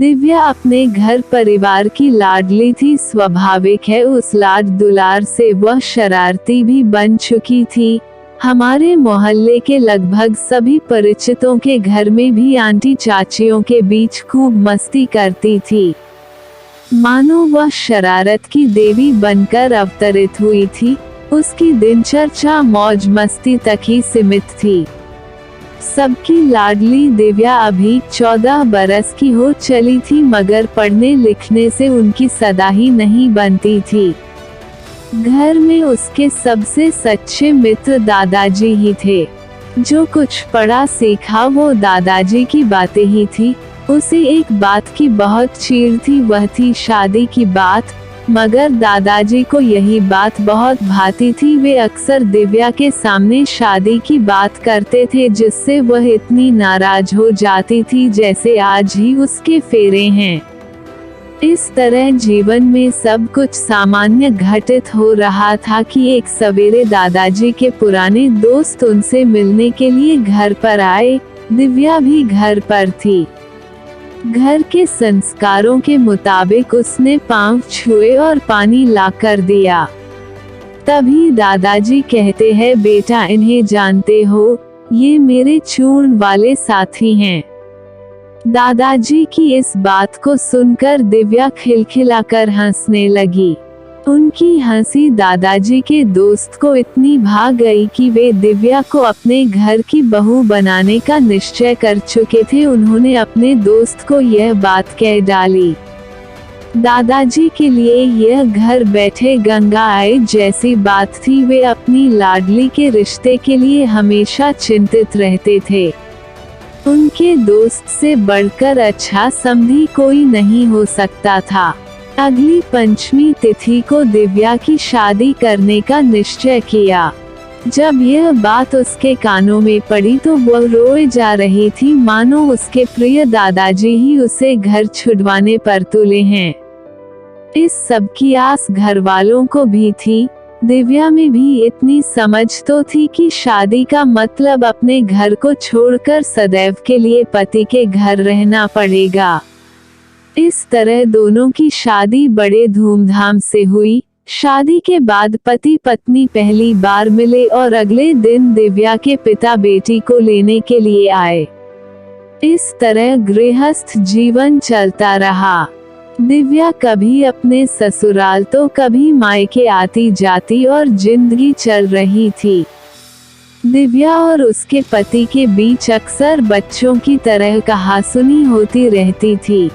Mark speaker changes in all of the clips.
Speaker 1: दिव्या अपने घर परिवार की लाडली थी। स्वाभाविक है उस लाड दुलार से वह शरारती भी बन चुकी थी। हमारे मोहल्ले के लगभग सभी परिचितों के घर में भी आंटी चाचियों के बीच खूब मस्ती करती थी। मानो वह शरारत की देवी बनकर अवतरित हुई थी। उसकी दिनचर्या मौज मस्ती तक ही सीमित थी। सबकी लाडली दिव्या अभी 14 बरस की हो चली थी, मगर पढ़ने लिखने से उनकी सदा ही नहीं बनती थी। घर में उसके सबसे सच्चे मित्र दादाजी ही थे। जो कुछ पढ़ा सीखा वो दादाजी की बातें ही थी। उसे एक बात की बहुत चीड़ थी, वह थी शादी की बात, मगर दादाजी को यही बात बहुत भाती थी। वे अक्सर दिव्या के सामने शादी की बात करते थे, जिससे वह इतनी नाराज हो जाती थी जैसे आज ही उसके फेरे हैं। इस तरह जीवन में सब कुछ सामान्य घटित हो रहा था कि एक सवेरे दादाजी के पुराने दोस्त उनसे मिलने के लिए घर पर आए। दिव्या भी घर पर थी। घर के संस्कारों के मुताबिक उसने पांव छुए और पानी लाकर दिया। तभी दादाजी कहते हैं, बेटा इन्हें जानते हो, ये मेरे चूर्ण वाले साथी हैं। दादाजी की इस बात को सुनकर दिव्या खिलखिलाकर हंसने लगी। उनकी हंसी दादाजी के दोस्त को इतनी भा गई कि वे दिव्या को अपने घर की बहू बनाने का निश्चय कर चुके थे। उन्होंने अपने दोस्त को यह बात कह डाली। दादाजी के लिए यह घर बैठे गंगा आए जैसी बात थी। वे अपनी लाडली के रिश्ते के लिए हमेशा चिंतित रहते थे। उनके दोस्त से बढ़कर अच्छा समधी कोई नहीं हो सकता था। अगली पंचमी तिथि को दिव्या की शादी करने का निश्चय किया। जब यह बात उसके कानों में पड़ी तो वह रोए जा रही थी, मानो उसके प्रिय दादाजी ही उसे घर छुड़वाने पर तुले हैं। इस सब की आस घर वालों को भी थी। दिव्या में भी इतनी समझ तो थी कि शादी का मतलब अपने घर को छोड़कर सदैव के लिए पति के घर रहना पड़ेगा। इस तरह दोनों की शादी बड़े धूमधाम से हुई। शादी के बाद पति पत्नी पहली बार मिले और अगले दिन दिव्या के पिता बेटी को लेने के लिए आए। इस तरह गृहस्थ जीवन चलता रहा। दिव्या कभी अपने ससुराल तो कभी मायके आती जाती और जिंदगी चल रही थी। दिव्या और उसके पति के बीच अक्सर बच्चों की तरह कहासुनी होती रहती थी।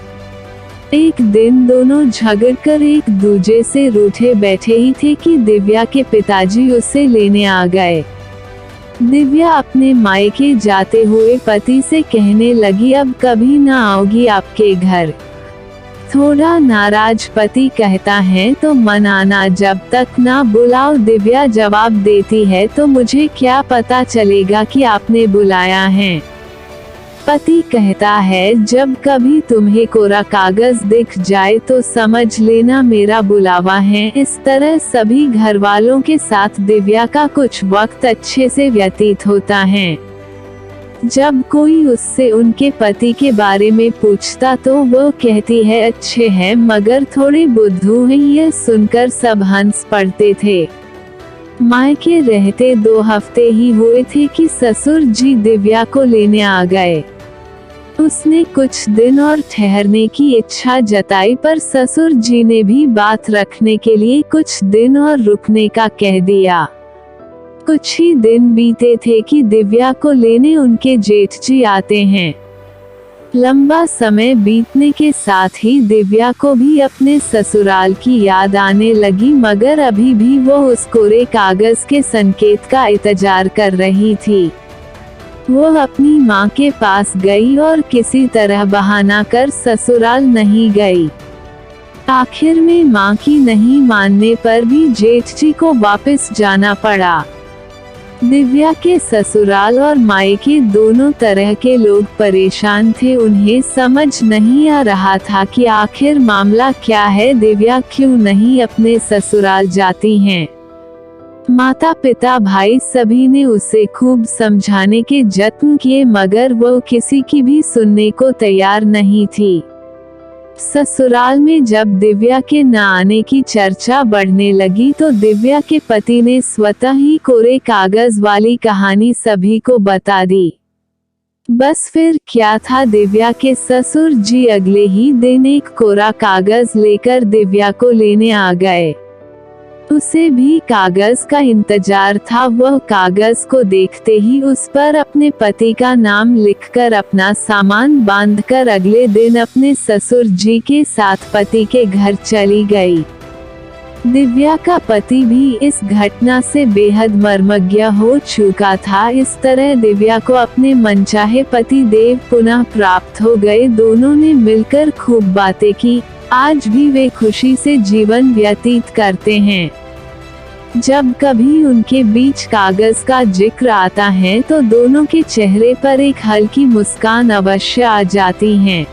Speaker 1: एक दिन दोनों झगड़कर एक दूजे से रूठे बैठे ही थे कि दिव्या के पिताजी उसे लेने आ गए। दिव्या अपने मायके जाते हुए पति से कहने लगी, अब कभी ना आओगी आपके घर। थोड़ा नाराज पति कहता है, तो मनाना, जब तक ना बुलाओ। दिव्या जवाब देती है, तो मुझे क्या पता चलेगा कि आपने बुलाया है। पति कहता है, जब कभी तुम्हें कोरा कागज दिख जाए तो समझ लेना मेरा बुलावा है। इस तरह सभी घर वालों के साथ दिव्या का कुछ वक्त अच्छे से व्यतीत होता है। जब कोई उससे उनके पति के बारे में पूछता तो वो कहती है, अच्छे हैं मगर थोड़े बुद्धू हैं। यह सुनकर सब हंस पड़ते थे। मायके रहते 2 हफ्ते ही हुए थे कि ससुर जी दिव्या को लेने आ गए। उसने कुछ दिन और ठहरने की इच्छा जताई, पर ससुर जी ने भी बात रखने के लिए कुछ दिन और रुकने का कह दिया। कुछ ही दिन बीते थे कि दिव्या को लेने उनके जेठ जी आते हैं। लंबा समय बीतने के साथ ही दिव्या को भी अपने ससुराल की याद आने लगी, मगर अभी भी वो उस कोरे कागज के संकेत का इंतजार कर रही थी। वो अपनी माँ के पास गई और किसी तरह बहाना कर ससुराल नहीं गई। आखिर में माँ की नहीं मानने पर भी जेठ जी को वापस जाना पड़ा। दिव्या के ससुराल और मायके दोनों तरह के लोग परेशान थे। उन्हें समझ नहीं आ रहा था कि आखिर मामला क्या है, दिव्या क्यों नहीं अपने ससुराल जाती हैं। माता पिता भाई सभी ने उसे खूब समझाने के जत्न किए, मगर वो किसी की भी सुनने को तैयार नहीं थी। ससुराल में जब दिव्या के न आने की चर्चा बढ़ने लगी तो दिव्या के पति ने स्वतः ही कोरे कागज वाली कहानी सभी को बता दी। बस फिर क्या था, दिव्या के ससुर जी अगले ही दिन एक कोरा कागज लेकर दिव्या को लेने आ गए। उसे भी कागज का इंतजार था। वह कागज को देखते ही उस पर अपने पति का नाम लिखकर अपना सामान बांधकर अगले दिन अपने ससुर जी के साथ पति के घर चली गई। दिव्या का पति भी इस घटना से बेहद मर्मज्ञ हो चुका था। इस तरह दिव्या को अपने मनचाहे पति देव पुनः प्राप्त हो गए। दोनों ने मिलकर खूब बातें की। आज भी वे खुशी से जीवन व्यतीत करते हैं। जब कभी उनके बीच कागज का जिक्र आता है तो दोनों के चेहरे पर एक हल्की मुस्कान अवश्य आ जाती है।